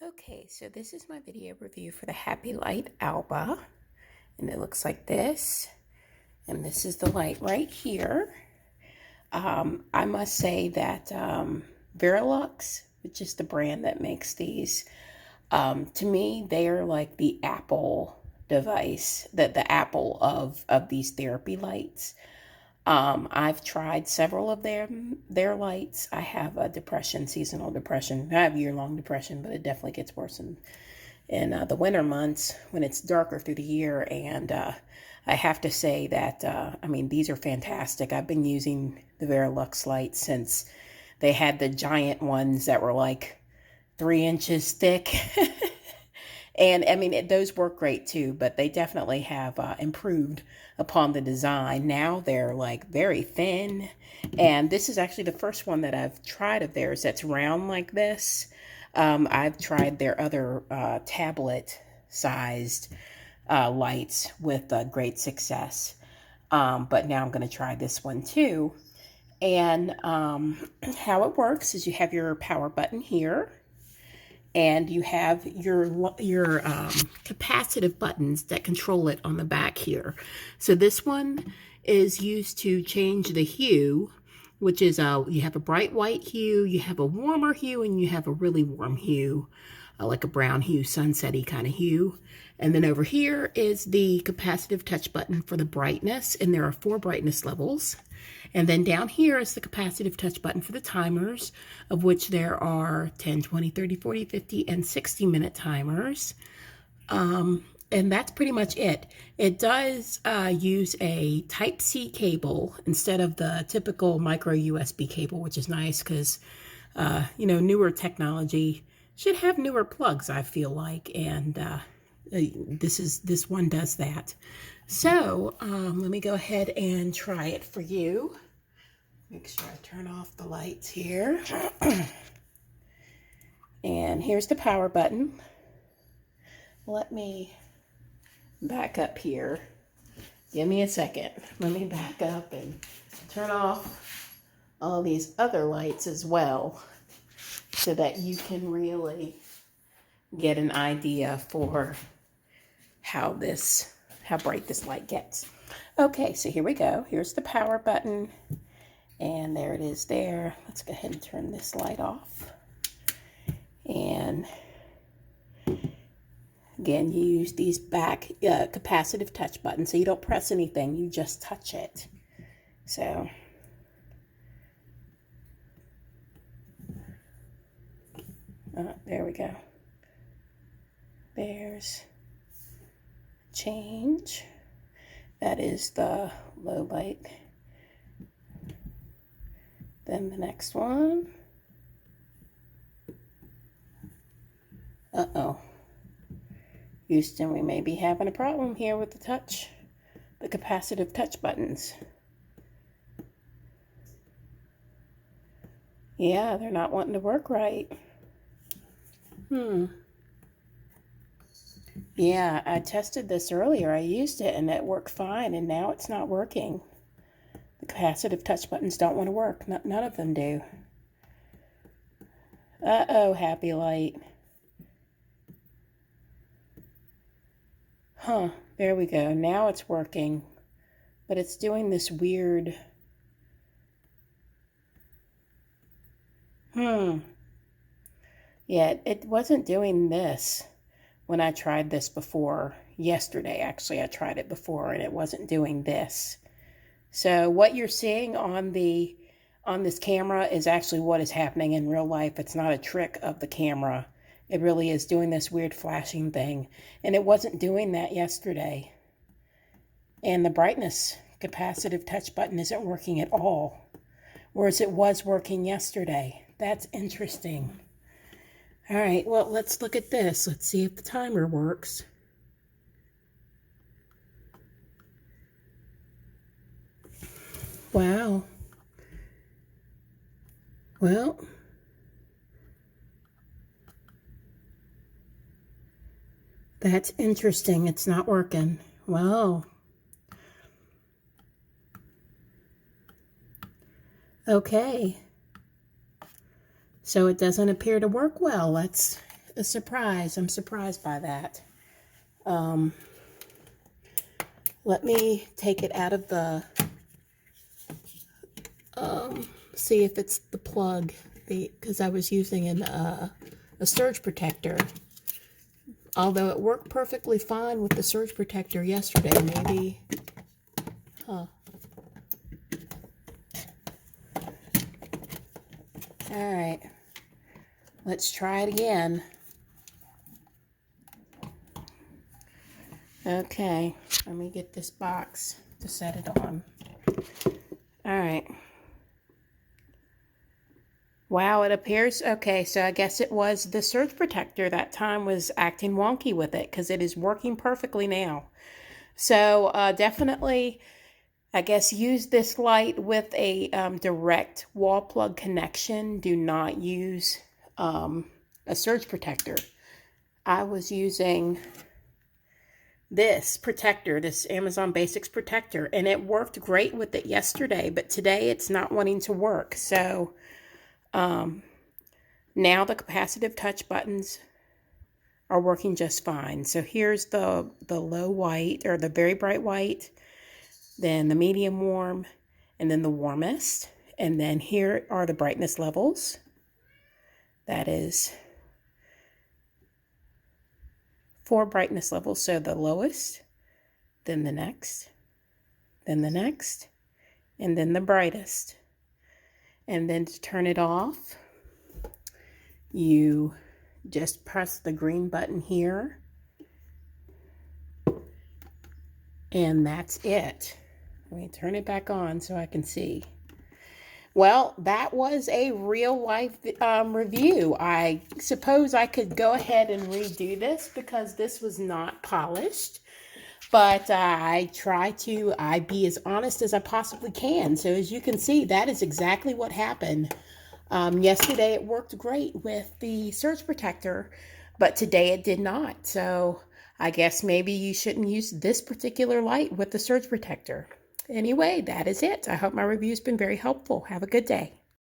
Okay, so this is my video review for the HappyLight Alba, and it looks like this, and this is the light right here. I must say that Verilux, which is the brand that makes these, to me, they are like the Apple device, the Apple of these therapy lights. I've tried several of their lights. I have a depression, seasonal depression. I have year-long depression, but it definitely gets worse in the winter months when it's darker through the year. And I have to say that, I mean, these are fantastic. I've been using the Verilux lights since they had the giant ones that were like 3 inches thick. And I mean, those work great too, but they definitely have improved upon the design. Now they're like very thin. And this is actually the first one that I've tried of theirs that's round like this. I've tried their other tablet sized lights with great success. But now I'm going to try this one too. And how it works is you have your power button here, and you have your capacitive buttons that control it on the back here. So this one is used to change the hue, which is you have a bright white hue, you have a warmer hue, and you have a really warm hue, like a brown hue, sunsetty kind of hue. And then over here is the capacitive touch button for the brightness, and there are 4 brightness levels. And then down here is the capacitive touch button for the timers, of which there are 10, 20, 30, 40, 50, and 60-minute timers. And that's pretty much it. It does use a Type-C cable instead of the typical micro USB cable, which is nice because, you know, newer technology should have newer plugs, I feel like, and this one does that. So let me go ahead and try it for you. Make sure I turn off the lights here. And here's the power button. Let me back up here. Give me a second. Let me back up and turn off all these other lights as well, so that you can really get an idea for how bright this light gets. Okay, so here we go. Here's the power button, and there it is there. Let's go ahead and turn this light off. And again, you use these back capacitive touch buttons, so you don't press anything, you just touch it. So there we go. There's change. That is the low light. Then the next one. Uh-oh. Houston, we may be having a problem here with the capacitive touch buttons. Yeah, they're not wanting to work right. Yeah, I tested this earlier. I used it and it worked fine, and now it's not working. The capacitive touch buttons don't want to work. None of them do. Uh-oh, HappyLight. Huh, there we go. Now it's working, but it's doing this weird... Yeah, it wasn't doing this when I tried this before. Yesterday, actually, I tried it before, and it wasn't doing this. So what you're seeing on this camera is actually what is happening in real life. It's not a trick of the camera. It really is doing this weird flashing thing. And it wasn't doing that yesterday. And the brightness capacitive touch button isn't working at all, whereas it was working yesterday. That's interesting. All right, well, let's look at this. Let's see if the timer works. Wow. Well, that's interesting. It's not working. Wow. Okay. So it doesn't appear to work well. a surprise. I'm surprised by that. Let me take it out of the, see if it's the plug, because I was using a surge protector. Although it worked perfectly fine with the surge protector yesterday, maybe, All right, let's try it again. Okay, let me get this box to set it on. All right. Wow, it appears, okay, so I guess it was the surge protector that time was acting wonky with it, because it is working perfectly now. So definitely, I guess, use this light with a direct wall plug connection. Do not use a surge protector. I was using this protector, this Amazon Basics protector, and it worked great with it yesterday, but today it's not wanting to work. So now the capacitive touch buttons are working just fine. So here's the low white, or the very bright white, then the medium warm, and then the warmest. And then here are the brightness levels. That is 4 brightness levels. So the lowest, then the next, then the next, and then the brightest. And then to turn it off, you just press the green button here, and that's it. Let me turn it back on so I can see. Well, that was a real life review. I suppose I could go ahead and redo this because this was not polished, but I try to be as honest as I possibly can. So as you can see, that is exactly what happened. Yesterday it worked great with the surge protector, but today it did not. So I guess maybe you shouldn't use this particular light with the surge protector. Anyway, that is it. I hope my review's been very helpful. Have a good day.